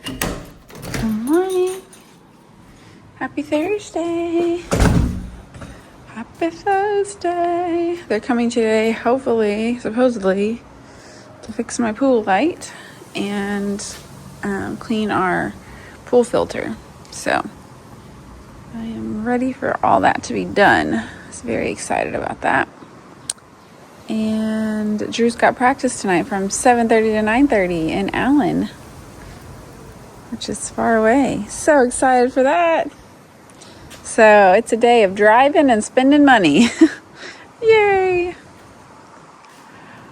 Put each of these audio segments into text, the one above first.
Good morning. Happy Thursday. Happy Thursday. They're coming today, hopefully, supposedly, to fix my pool light and clean our pool filter. So I am ready for all that to be done. I was very excited about that. And Drew's got practice tonight from 7:30 to 9:30 in Allen, which is far away. So excited for that. So it's a day of driving and spending money. Yay!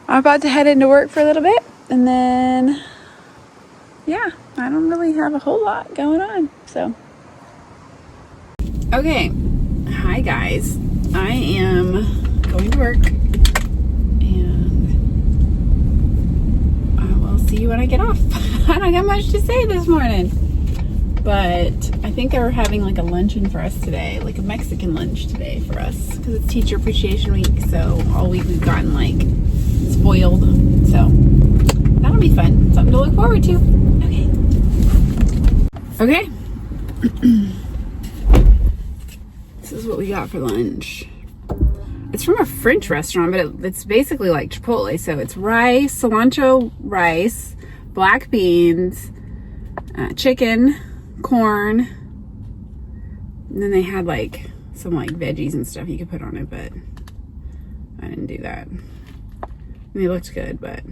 I'm about to head into work for a little bit, and then, yeah, I don't really have a whole lot going on, so. Okay, hi guys. I am going to work, and I will see you when I get off. I don't got much to say this morning, but I think they were having like a luncheon for us today, like a Mexican lunch today for us, because it's Teacher Appreciation Week, so all week we've gotten like spoiled, so that'll be fun. Something to look forward to. Okay. This is what we got for lunch. It's from a French restaurant, but it's basically like Chipotle. So it's rice, cilantro rice, black beans, chicken, corn, and then they had like some like veggies and stuff you could put on it, but I didn't do that. And they looked good, but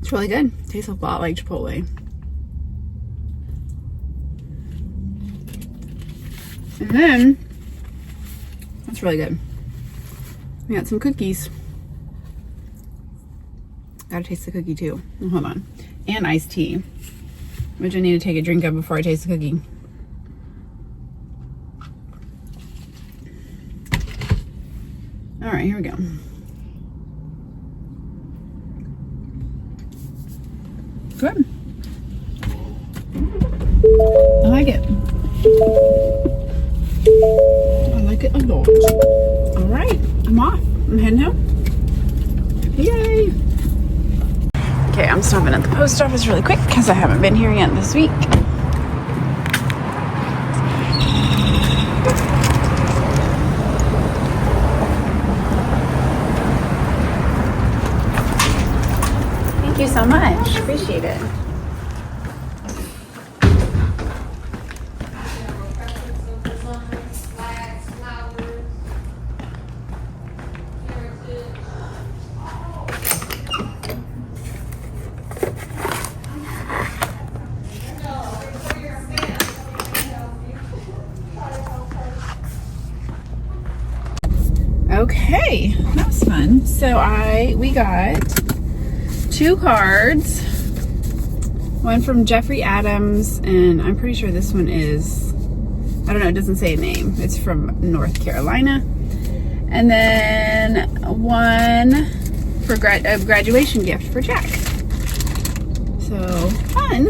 it's really good. Tastes a lot like Chipotle. And then, that's really good. We got some cookies. Gotta taste the cookie too. Oh, hold on. And iced tea, which I need to take a drink of before I taste the cookie. All right, here we go. Good. I like it. I like it a lot. All right, I'm off. I'm heading home. Yay. Okay, I'm stopping at the post office really quick because I haven't been here yet this week. Thank you so much. Appreciate it. Okay, that was fun. So we got 2 cards. One from Jeffrey Adams, and I'm pretty sure this one is, I don't know, it doesn't say a name. It's from North Carolina. And then one for a graduation gift for Jack. So fun.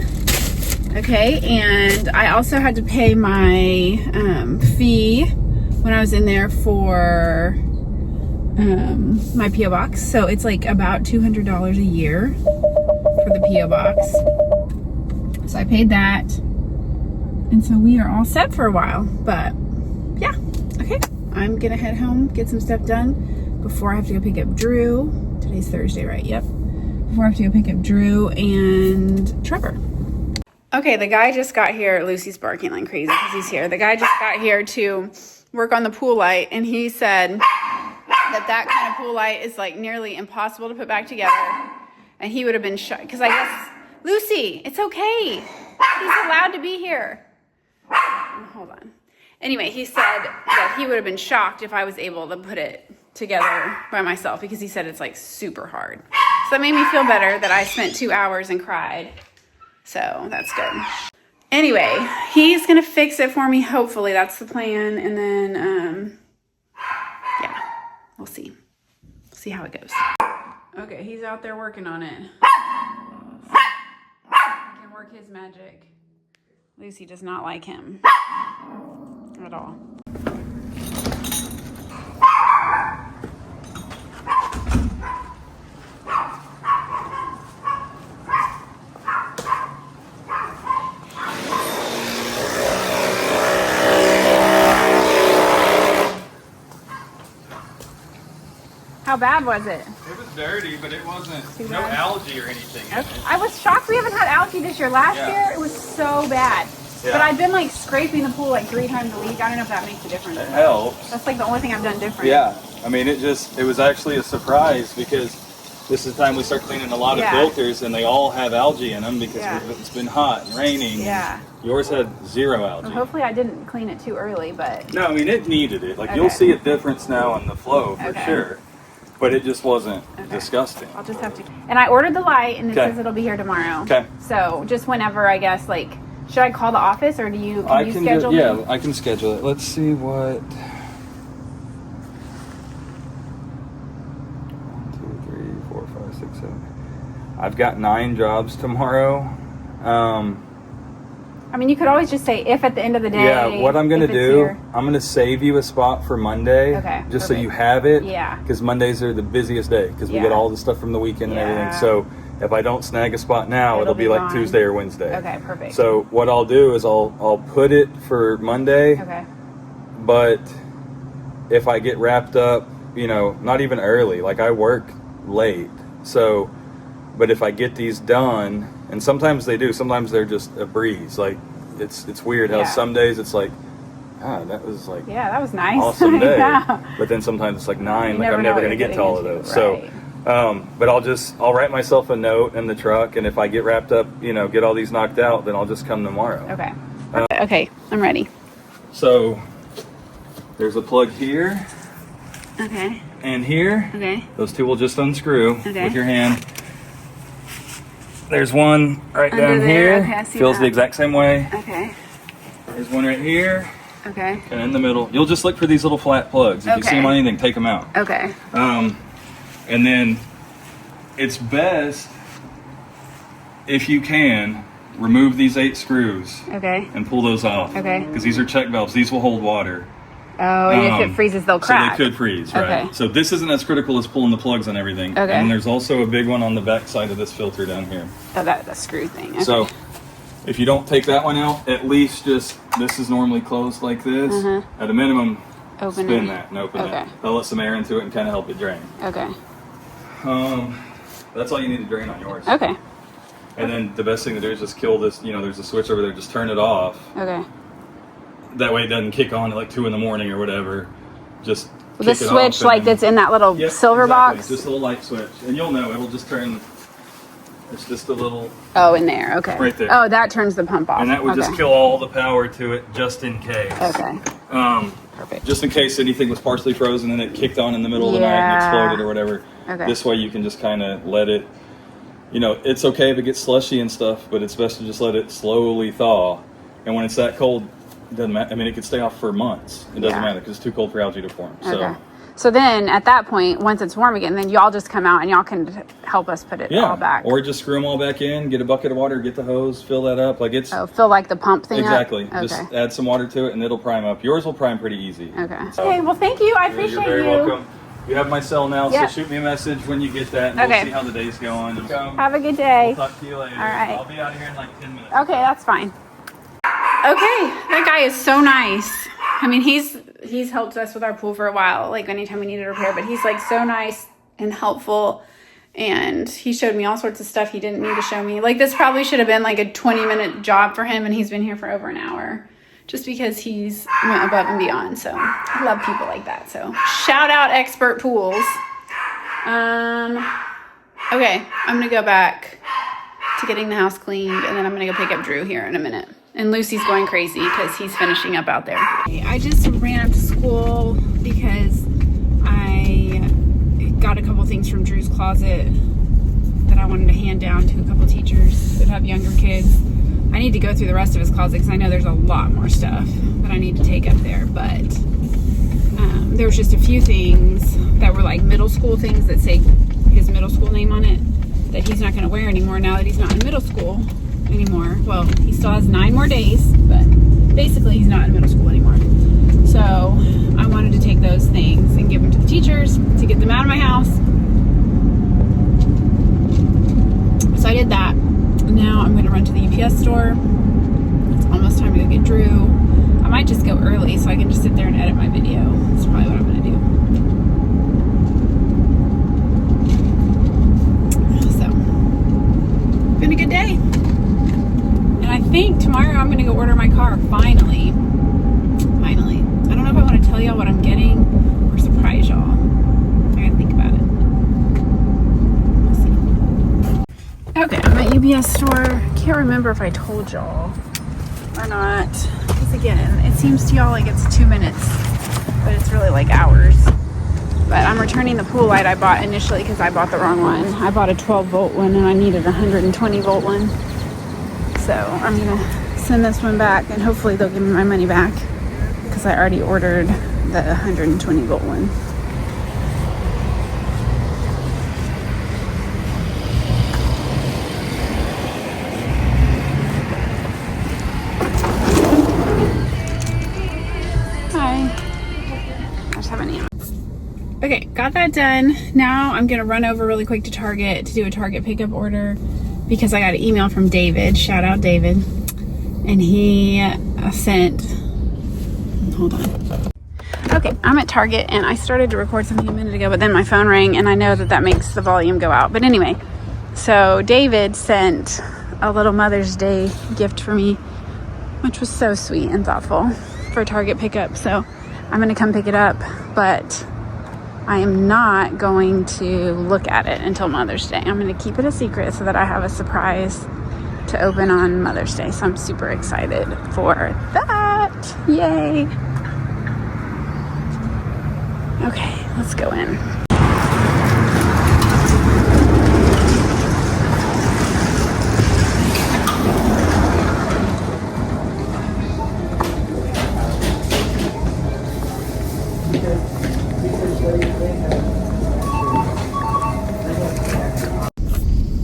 Okay, and I also had to pay my fee when I was in there for my P.O. box. So it's like about $200 a year for the P.O. box. So I paid that. And so we are all set for a while. But yeah, okay. I'm gonna head home, get some stuff done before I have to go pick up Drew. Today's Thursday, right? Yep. Before I have to go pick up Drew and Trevor. Okay, the guy just got here. Lucy's barking like crazy because he's here. The guy just got here to work on the pool light, and he said that kind of pool light is like nearly impossible to put back together, and he would have been shocked because I guess, Lucy, it's okay, he's allowed to be here. Hold on. Anyway, he said that he would have been shocked if I was able to put it together by myself, because he said it's like super hard. So that made me feel better that I spent 2 hours and cried. So that's good. Anyway, he's gonna fix it for me, hopefully. That's the plan. And then yeah, we'll see how it goes. Okay, he's out there working on it. He can work his magic. Lucy does not like him at all. bad was it? It was dirty, but it wasn't no bad. Algae or anything. Okay. I was shocked we haven't had algae this year. Last year it was so bad. Yeah. But I've been like scraping the pool like 3 times a week. I don't know if that makes a difference. It helps. That's like the only thing I've done different. Yeah. I mean, it was actually a surprise because this is the time we start cleaning a lot of filters and they all have algae in them because it's been hot and raining. Yeah. Yours had 0 algae. Well, hopefully I didn't clean it too early, but... No, I mean, it needed it. Like, you'll see a difference now in the flow for sure. But it just wasn't disgusting. I'll just have to... And I ordered the light, and it says it'll be here tomorrow. Okay. So, just whenever, I guess, like... Should I call the office, or can you schedule it? Yeah, I can schedule it. Let's see what... 1, 2, 3, 4, 5, 6, 7... I've got 9 jobs tomorrow. I mean, you could always just say if at the end of the day. Yeah, what I'm going to do, I'm going to save you a spot for Monday. Okay. Just so you have it. Yeah. Because Mondays are the busiest day because we get all the stuff from the weekend and everything. So if I don't snag a spot now, it'll be like gone. Tuesday or Wednesday. Okay, perfect. So what I'll do is I'll put it for Monday. Okay. But if I get wrapped up, you know, not even early, like I work late. So, but if I get these done, and sometimes they do, sometimes they're just a breeze. Like it's weird how some days it's like, that was like that was nice. Awesome day. But then sometimes it's like 9, like I'm never gonna get to all of those. Right. So but I'll write myself a note in the truck, and if I get wrapped up, you know, get all these knocked out, then I'll just come tomorrow. Okay. Okay, I'm ready. So there's a plug here. Okay. And here. Okay. Those 2 will just unscrew with your hand. There's one right down here. Okay, I see Feels the exact same way. Okay. There's one right here. Okay. And in the middle. You'll just look for these little flat plugs. If you see them on anything, take them out. Okay. And then it's best if you can remove these 8 screws. Okay. And pull those off. Okay. Because these are check valves. These will hold water. Oh, and if it freezes, they'll crack. So they could freeze, right? Okay. So this isn't as critical as pulling the plugs and everything. Okay. And there's also a big one on the back side of this filter down here. Oh, that screw thing. Okay. So if you don't take that one out, at least just, this is normally closed like this. At a minimum, spin that and open it. That'll let some air into it and kind of help it drain. Okay. That's all you need to drain on yours. Okay. And then the best thing to do is just kill this, you know, there's a switch over there, just turn it off. Okay. That way it doesn't kick on at like 2 in the morning or whatever. Just the switch like that's in that little silver box? Just a little light switch. And you'll know, it'll just turn, it's just a little... Oh, in there, okay. Right there. Oh, that turns the pump off. And that would just kill all the power to it just in case. Okay. Perfect. Just in case anything was partially frozen and it kicked on in the middle of the night and exploded or whatever. Okay. This way you can just kind of let it, you know, it's okay if it gets slushy and stuff, but it's best to just let it slowly thaw. And when it's that cold, it doesn't matter. I mean, it could stay off for months. It doesn't matter because it's too cold for algae to form. Okay. So then at that point, once it's warm again, then y'all just come out and y'all can help us put it all back. Or just screw them all back in, get a bucket of water, get the hose, fill that up. Like it's... Oh, fill like the pump thing Exactly. up? Just add some water to it and it'll prime up. Yours will prime pretty easy. Okay. Okay, well thank you. I appreciate you. You're very welcome. You have my cell now, so shoot me a message when you get that, and we'll see how the day's going. Have a good day. We'll talk to you later. All right. I'll be out here in like 10 minutes. Okay, that's fine. Okay, that guy is so nice. I mean, he's helped us with our pool for a while, like anytime we needed repair, but he's like so nice and helpful, and he showed me all sorts of stuff he didn't need to show me. Like this probably should have been like a 20-minute job for him, and he's been here for over an hour just because he's went above and beyond. So I love people like that. So shout out Expert Pools. Okay, I'm gonna go back to getting the house cleaned, and then I'm gonna go pick up Drew here in a minute. And Lucy's going crazy because he's finishing up out there. I just ran up to school because I got a couple things from Drew's closet that I wanted to hand down to a couple teachers that have younger kids. I need to go through the rest of his closet because I know there's a lot more stuff that I need to take up there. But there was just a few things that were like middle school things that say his middle school name on it that he's not going to wear anymore now that he's not in middle school anymore. Well, he still has 9 more days, but basically he's not in middle school anymore. So I wanted to take those things and give them to the teachers to get them out of my house. So I did that. Now I'm going to run to the UPS store. It's almost time to go get Drew. I might just go early so I can just sit there and edit my video. That's probably what I'm going to do. been a good day. And I think tomorrow I'm gonna go order my car, finally. Finally. I don't know if I want to tell y'all what I'm getting or surprise y'all. I gotta think about it. We'll see. Okay, I'm at UPS store. Can't remember if I told y'all or not. Because again, it seems to y'all like it's 2 minutes, but it's really like hours. But I'm returning the pool light I bought initially because I bought the wrong one. I bought a 12 volt one and I needed a 120 volt one. So I'm gonna send this one back and hopefully they'll give me my money back because I already ordered the 120 volt one. Hi. I just have an email. Okay, got that done. Now I'm gonna run over really quick to Target to do a Target pickup order because I got an email from David. Shout out David. And he sent, hold on. Okay, I'm at Target and I started to record something a minute ago, but then my phone rang and I know that makes the volume go out. But anyway, so David sent a little Mother's Day gift for me, which was so sweet and thoughtful for Target pickup. So I'm gonna come pick it up, but I am not going to look at it until Mother's Day. I'm going to keep it a secret so that I have a surprise to open on Mother's Day. So I'm super excited for that. Yay. Okay, let's go in.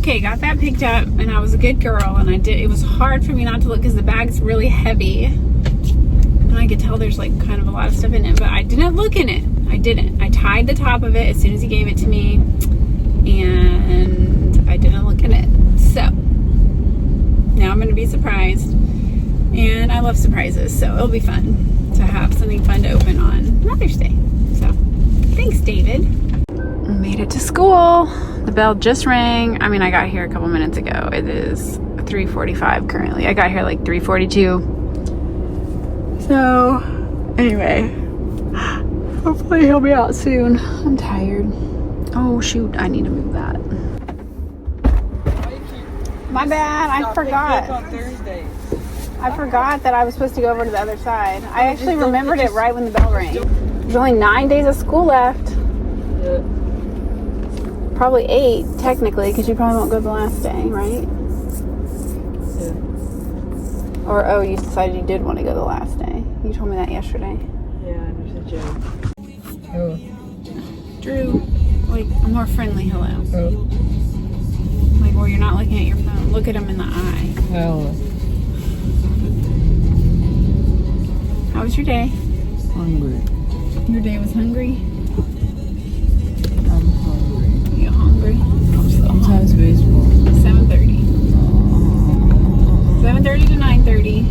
Okay, got that picked up and I was a good girl and it was hard for me not to look because the bag's really heavy and I could tell there's like kind of a lot of stuff in it, but I didn't look in it. I didn't. I tied the top of it as soon as he gave it to me and I didn't look in it. So now I'm going to be surprised and I love surprises, so it'll be fun to have something fun to open on Mother's Day. So thanks, David. Made it to school. The bell just rang. I mean, I got here a couple minutes ago. It is 3:45 currently. I got here like 3:42. So anyway, hopefully he'll be out soon. I'm tired. Oh shoot, I need to move that. My bad, I forgot. I forgot that I was supposed to go over to the other side. I actually remembered it right when the bell rang. There's only 9 days of school left. Yeah. Probably 8 technically, because you probably won't go the last day, right? Yeah. Or oh, you decided you did want to go the last day. You told me that yesterday. Yeah, there's a joke. Oh. Drew, like a more friendly hello. Oh. Like where you're not looking at your phone. Look at him in the eye. Hello. How was your day? Hungry. Your day was hungry? I'm hungry. You hungry? I'm so hungry. Time's baseball. 7:30. 7:30 to 9:30.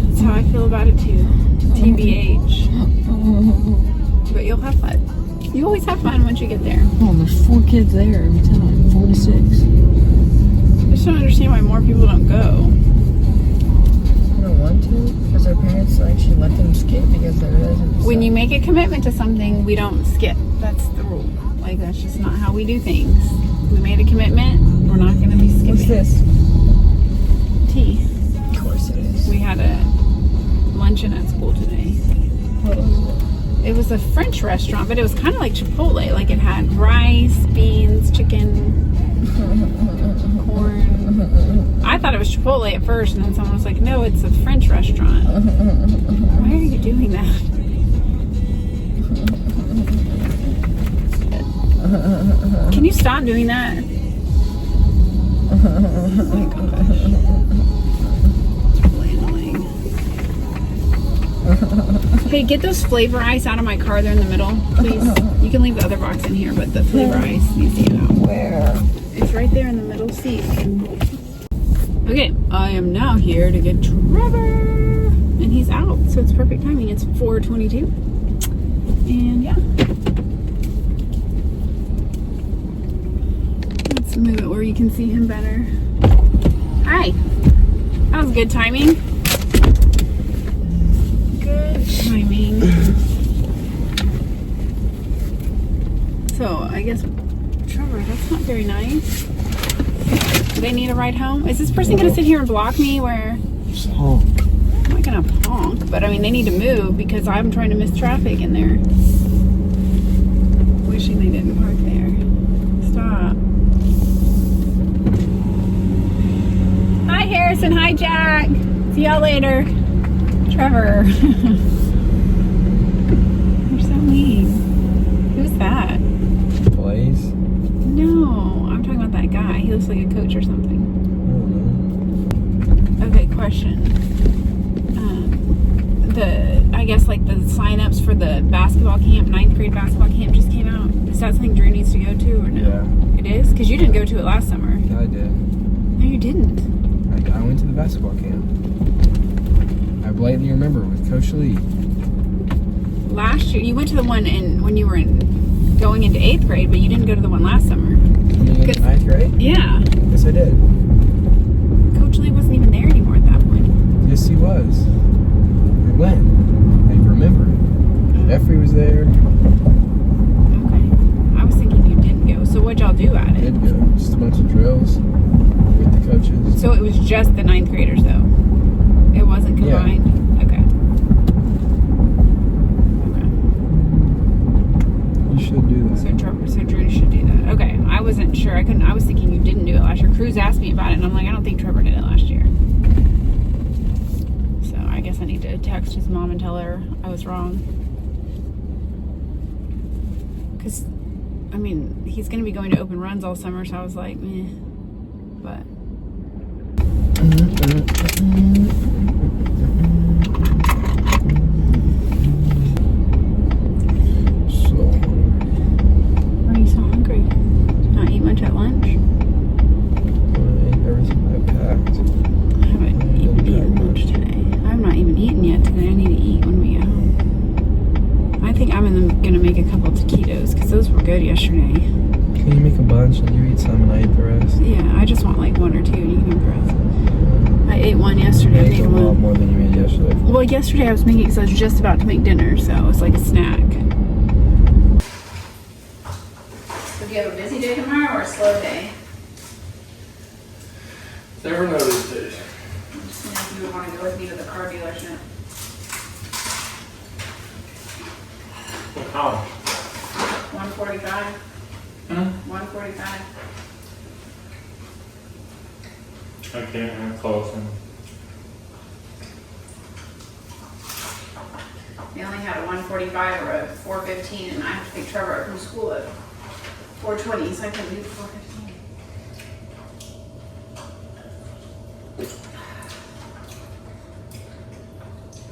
That's how I feel about it too. TBH. But you'll have fun. You always have fun once you get there. Oh, there's 4 kids there every time. 4 to 6. I just don't understand why more people don't go. I don't want to, because their parents should let them skip because they're residents. When you make a commitment to something, we don't skip. That's the rule. Like, that's just not how we do things. We made a commitment, we're not going to be skipping. What's this? Tea. Of course it is. We had a luncheon at school today. What was it? It was a French restaurant, but it was kind of like Chipotle. Like, it had rice, beans, chicken, corn. I thought it was Chipotle at first, and then someone was like, no, it's a French restaurant. Why are you doing that? Can you stop doing that? Oh my gosh. It's really annoying. Hey, get those flavor ice out of my car. They're in the middle, please. You can leave the other box in here, but the flavor ice needs to get out. Where? It's right there in the middle seat. Okay, I am now here to get Trevor. And he's out, so it's perfect timing. It's 4:22. And yeah. Let's move it where you can see him better. Hi. That was good timing. Good timing. So, I guess, Trevor, that's not very nice. Do they need a ride home? Is this person going to sit here and block me where... Just honk. I'm not going to honk, but I mean, they need to move because I'm trying to miss traffic in there. Wishing they didn't park there. Stop. Hi, Harrison. Hi, Jack. See y'all later. Trevor. You're so mean. Who's that? Blaze? No, I'm talking about that guy. He looks like a coach or something. I don't know. Okay, question. I guess like the sign-ups for the basketball camp, 9th grade basketball camp just came out. Is that something Drew needs to go to or no? Yeah. It is? Because you didn't go to it last summer. Yeah, I did. No, you didn't. I went to the basketball camp. I blatantly remember with Coach Lee. Last year, you went to the one when you were going into 8th grade, but you didn't go to the one last summer. Coming into 9th grade? Yeah. Yes, I did. Coach Lee wasn't even there anymore at that point. Yes, he was. I went. I remember. Jeffrey was there. Okay. I was thinking you didn't go. So what'd y'all do at I it? did go. Just a bunch of drills with the coaches. So it was just the 9th graders though? It wasn't combined? Okay. You should do that. So Drew should do that. Okay. I wasn't sure. I was thinking you didn't do it last year. Cruz asked me about it and I'm like, I don't think Trevor did it last year. So I guess I need to text his mom and tell her I was wrong. Because, I mean, he's going to be going to open runs all summer, so I was like, meh. But. So, Why are you so hungry? Did you not eat much at lunch? I ate everything I packed. I haven't even eaten lunch today. I'm not even eaten yet today. I need to eat when we get home. I think I'm going to make a couple taquitos because those were good yesterday. Can you make a bunch and you eat some and I eat the rest? Yeah, I just want like one or two and you can have the rest. I ate one yesterday. I It's made a lot one. more than you made yesterday. Well, yesterday I was making because I was just about to make dinner, so it was like a snack. So do you have a busy day tomorrow or a slow day? Never know these days. I'm just wondering if you would want to go with me to the car dealership. How? 145. Hmm? 145. I can't. I'm close. They only had a 145 or a 415, and I have to pick Trevor up from school at 420, so I couldn't do the 415.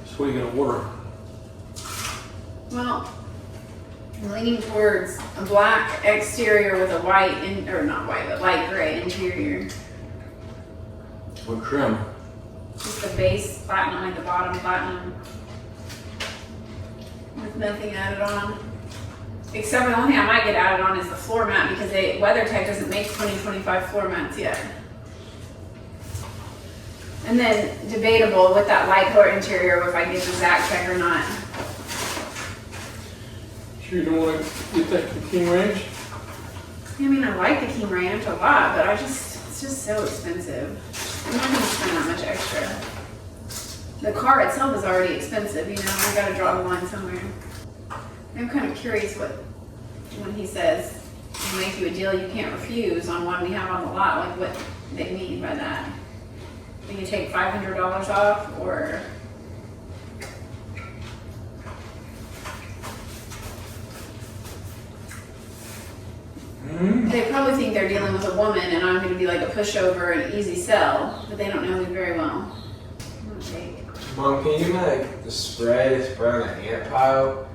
So what are you gonna order? Well, I'm leaning towards a black exterior with a white, or not white, but light gray interior. What trim? Just the base platinum, like the bottom platinum. With nothing added on. Except for the only thing I might get added on is the floor mat because WeatherTech doesn't make 2025 floor mats yet. And then debatable with that light color interior if I get the Zach check or not. Sure you don't want to get that King Ranch? I mean, I like the King Ranch a lot, but it's just so expensive. I'm not gonna spend that much extra. The car itself is already expensive, you know, I gotta draw the line somewhere. I'm kind of curious when he says, we'll make you a deal you can't refuse on one we have on the lot, like what they mean by that. Do you take $500 off, or? They probably think they're dealing with a woman and I'm gonna be like a pushover and easy sell, but they don't know me very well. I'm gonna take. Mom, can you like spray on the ant pile?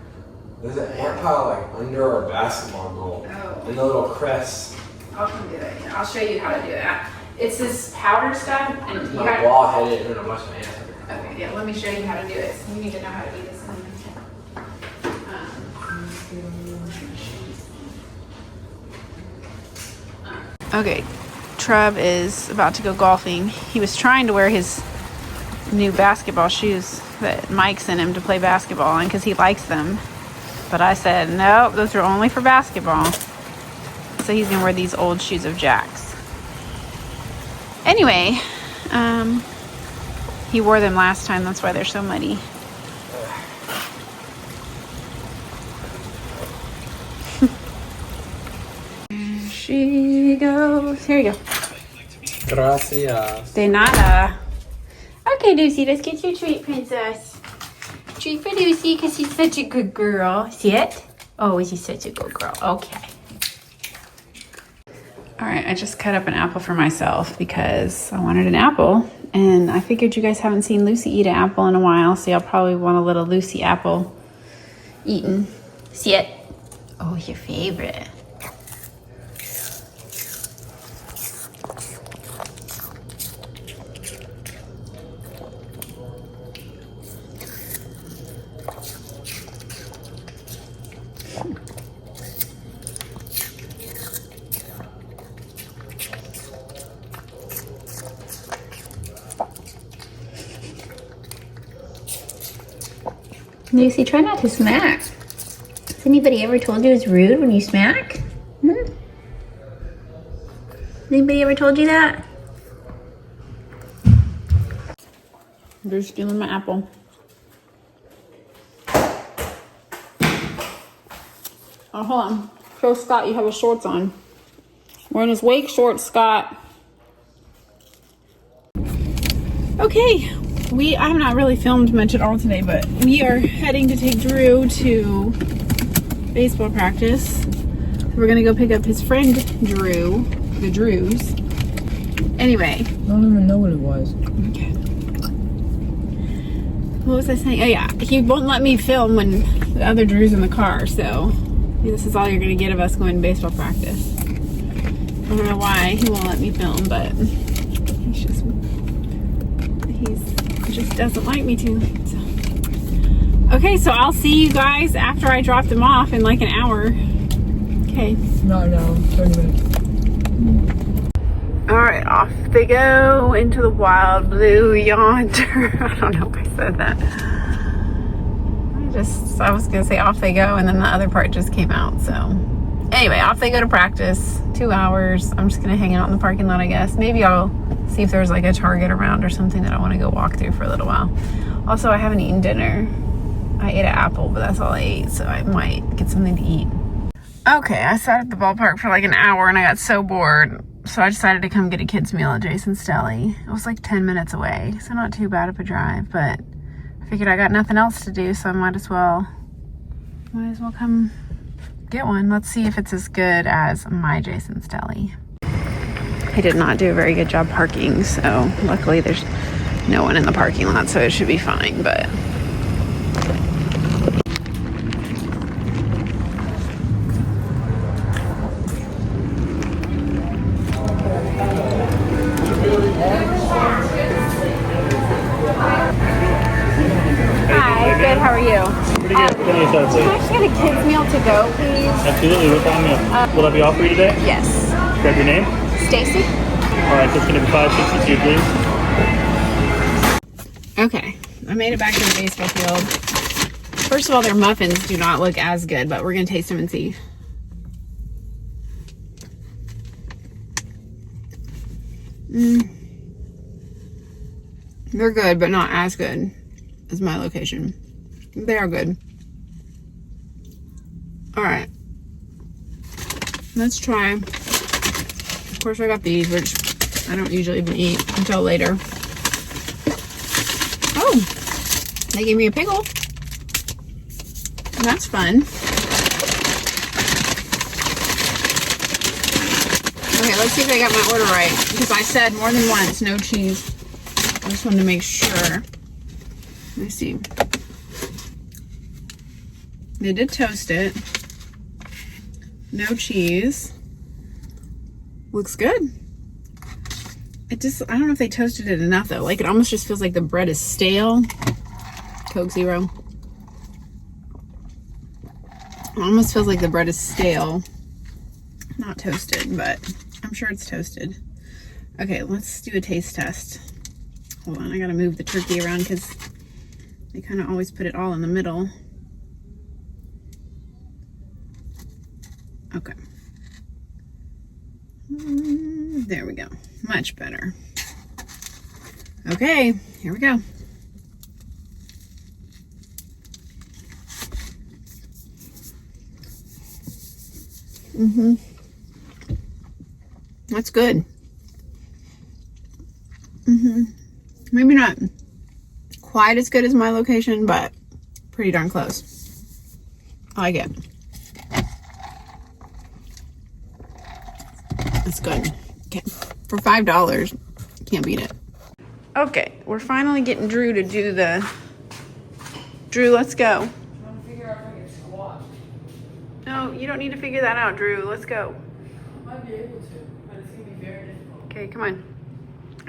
There's an ant pile like under our basketball goal. Oh. And the little crests. I'll come do it. I'll show you how to do it. It's this powder stuff, and you My got. wall had it and a bunch of ants. Okay, yeah. Let me show you how to do it. You need to know how to do this. Okay, Trev is about to go golfing. He was trying to wear his new basketball shoes that Mike sent him to play basketball in because he likes them. But I said, no, those are only for basketball. So he's gonna wear these old shoes of Jack's. Anyway, he wore them last time, that's why they're so muddy. Here she goes. Here you go. Gracias. De nada. Okay, Lucy, let's get your treat, princess. Treat for Lucy because she's such a good girl. See it? Oh, she's such a good girl. Okay. All right, I just cut up an apple for myself because I wanted an apple. And I figured you guys haven't seen Lucy eat an apple in a while, so you'll probably want a little Lucy apple eaten. See it? Oh, your favorite. Lucy, try not to smack. Has anybody ever told you it's rude when you smack? Hmm? Anybody ever told you that? They're stealing my apple. Oh, hold on. Show Scott you have his shorts on. Wearing his wake shorts, Scott. Okay. I have not really filmed much at all today, but we are heading to take Drew to baseball practice. We're gonna go pick up his friend Drew, the Drews. Anyway. I don't even know what it was. Okay. What was I saying? Oh yeah, he won't let me film when the other Drew's in the car, so this is all you're gonna get of us going to baseball practice. I don't know why he won't let me film, but he just doesn't like me to. So. Okay, so I'll see you guys after I drop them off in like an hour. Okay. No, 30 minutes. All right, off they go into the wild blue yonder. I don't know if I said that. I was gonna say off they go, and then the other part just came out. So anyway, off they go to practice. 2 hours. I'm just gonna hang out in the parking lot, I guess. Maybe I'll see if there's like a Target around or something that I want to go walk through for a little while. Also, I haven't eaten dinner. I ate an apple, but that's all I ate, so I might get something to eat. Okay, I sat at the ballpark for like an hour and I got so bored, so I decided to come get a kid's meal at Jason's Deli. It was like 10 minutes away, so not too bad of a drive, but I figured I got nothing else to do, so I might as well come get one. Let's see if it's as good as my Jason's Deli. I did not do a very good job parking, so luckily there's no one in the parking lot, so it should be fine, but hi, good, how are you? Pretty good. Can I start, Can I please? just get a kid's meal to go, please? Absolutely. What time meal? Will that be all for you today? Yes. Grab your name. Stacy? All right, that's going to be $5.62, please. Okay, I made it back to the baseball field. First of all, their muffins do not look as good, but we're gonna taste them and see. They're good, but not as good as my location. They are good. All right, let's try. Of course, I got these, which I don't usually even eat until later. Oh, they gave me a pickle. That's fun. Okay, let's see if I got my order right, because I said more than once, no cheese. I just wanted to make sure. Let me see. They did toast it. No cheese. Looks good. I don't know if they toasted it enough though. Like, it almost just feels like the bread is stale. Coke Zero. It almost feels like the bread is stale. Not toasted, but I'm sure it's toasted. Okay, let's do a taste test. Hold on, I gotta move the turkey around because they kind of always put it all in the middle. Okay. There we go. Much better. Okay, here we go. That's good. Maybe not quite as good as my location, but pretty darn close. I like it. That's good. Okay, for $5, can't beat it. Okay, we're finally getting Drew to do the. Drew, let's go. I'm trying to figure out if I can squat. No, you don't need to figure that out, Drew. Let's go. I might be able to, but it's gonna be very difficult. Okay, come on.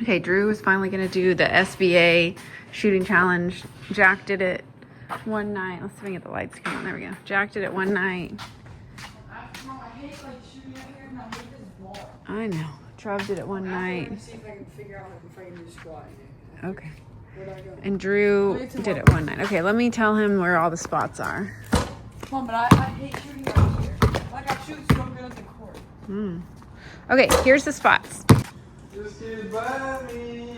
Okay, Drew is finally gonna do the SBA shooting challenge. Jack did it one night. Let's see if I can get the lights. Come on, there we go. Jack did it one night. Mom, I hate like shooting out here, and I hate this ball. I know. Trev did it one Let night. me see if I can figure out if I can do squat. Okay. Where'd I go? And Drew did it one night. Okay, let me tell him where all the spots are. Come on, but I hate shooting out here. Like I shoot so good at the court. Okay, here's the spots. Just get by me.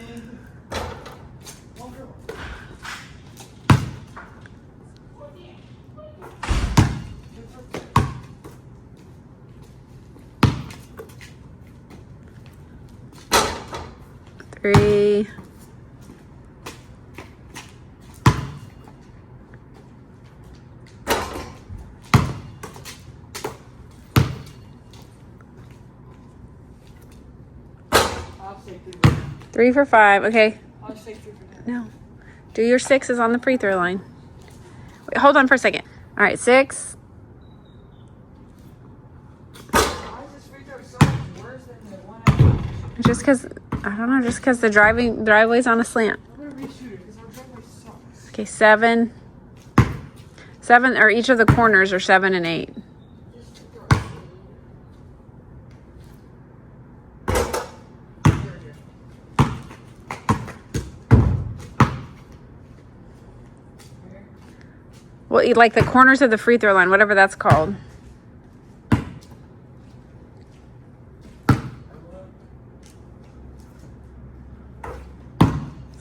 Three. I'll just take 3 for 10. 3 for 5. Okay. I'll just take 3 for 10. No. Do your 6s on the free throw line. Wait, hold on for a second. All right, 6. Why is this free throw so much worse than the one I did? Just because, I don't know, just because the driveway's on a slant. I'm gonna reshoot it because our driveway sucks. Okay, 7. 7, or each of the corners are 7 and 8. Well, like the corners of the free throw line, whatever that's called.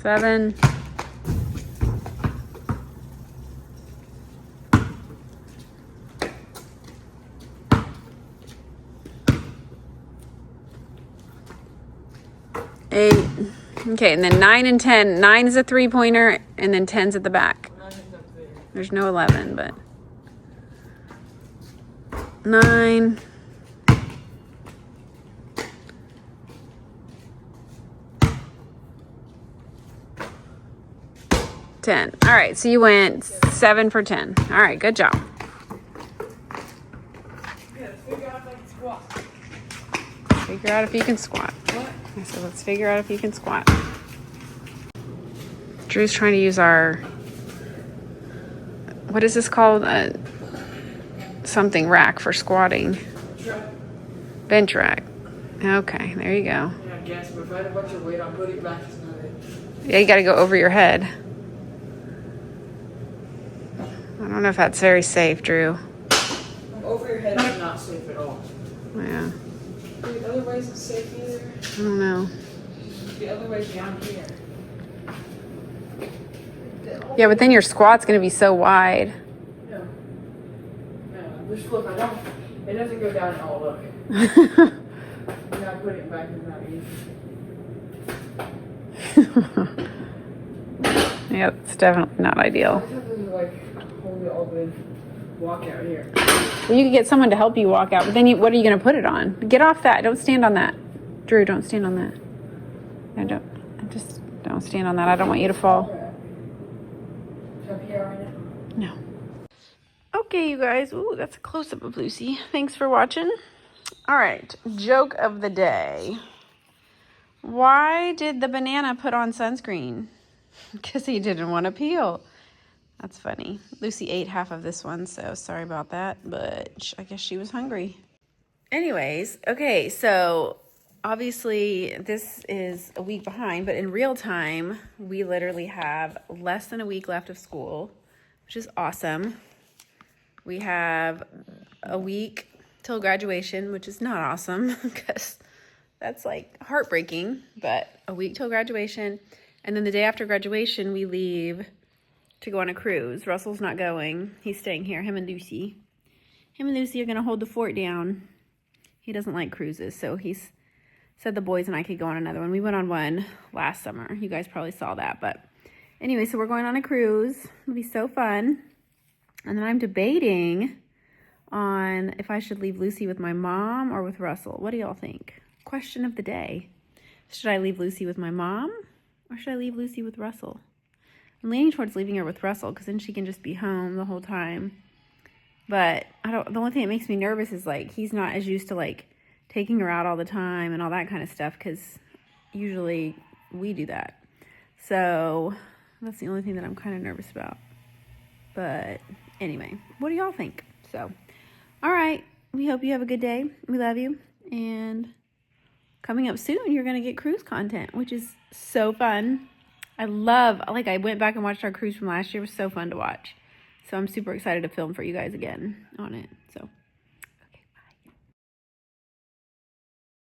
Seven. Eight. Okay, and then 9 and 10. 9 is a 3-pointer, and then 10's at the back. There's no 11, but 9. 10. All right, so you went 7 for 10. All right, good job. Yeah, let's figure out if I can squat. Figure out if you can squat. What? I said, let's figure out if you can squat. Drew's trying to use our, what is this called? Something rack for squatting. Bench rack. Okay, there you go. Yeah, I guess, but if I had a bunch of weight, I'll put it back. It's not it. Yeah, you got to go over your head. I don't know if that's very safe, Drew. Over your head is not safe at all. Yeah, The other way isn't safe either. I don't know. The other way's down here. Yeah, but then your squat's going to be so wide. Yeah. Yeah. Just look, it doesn't go down at all, look. Now putting it back is not easy. Yeah, it's definitely not ideal. I just have to like hold it all the way, walk out here. Well, you could get someone to help you walk out, but then what are you going to put it on? Get off that. Don't stand on that. Drew, don't stand on that. No, just don't stand on that. I don't want you to fall. Up here right now. No. Okay, you guys. Ooh, that's a close-up of Lucy. Thanks for watching. All right, joke of the day. Why did the banana put on sunscreen? Because he didn't want to peel. That's funny. Lucy ate half of this one, so sorry about that, but I guess she was hungry. Anyways, okay, so obviously this is a week behind, but in real time, we literally have less than a week left of school, which is awesome. We have a week till graduation, which is not awesome because that's like heartbreaking, but a week till graduation. And then the day after graduation, we leave to go on a cruise. Russell's not going. He's staying here, him and Lucy. Him and Lucy are going to hold the fort down. He doesn't like cruises, so he's said the boys and I could go on another one. We went on one last summer. You guys probably saw that, but anyway, so we're going on a cruise. It'll be so fun. And then I'm debating on if I should leave Lucy with my mom or with Russell. What do y'all think? Question of the day. Should I leave Lucy with my mom or should I leave Lucy with Russell? I'm leaning towards leaving her with Russell because then she can just be home the whole time. But the only thing that makes me nervous is like he's not as used to like taking her out all the time and all that kind of stuff because usually we do that. So that's the only thing that I'm kind of nervous about. But anyway, what do y'all think? So, all right. We hope you have a good day. We love you. And coming up soon, you're going to get cruise content, which is so fun. I went back and watched our cruise from last year. It was so fun to watch. So I'm super excited to film for you guys again on it. So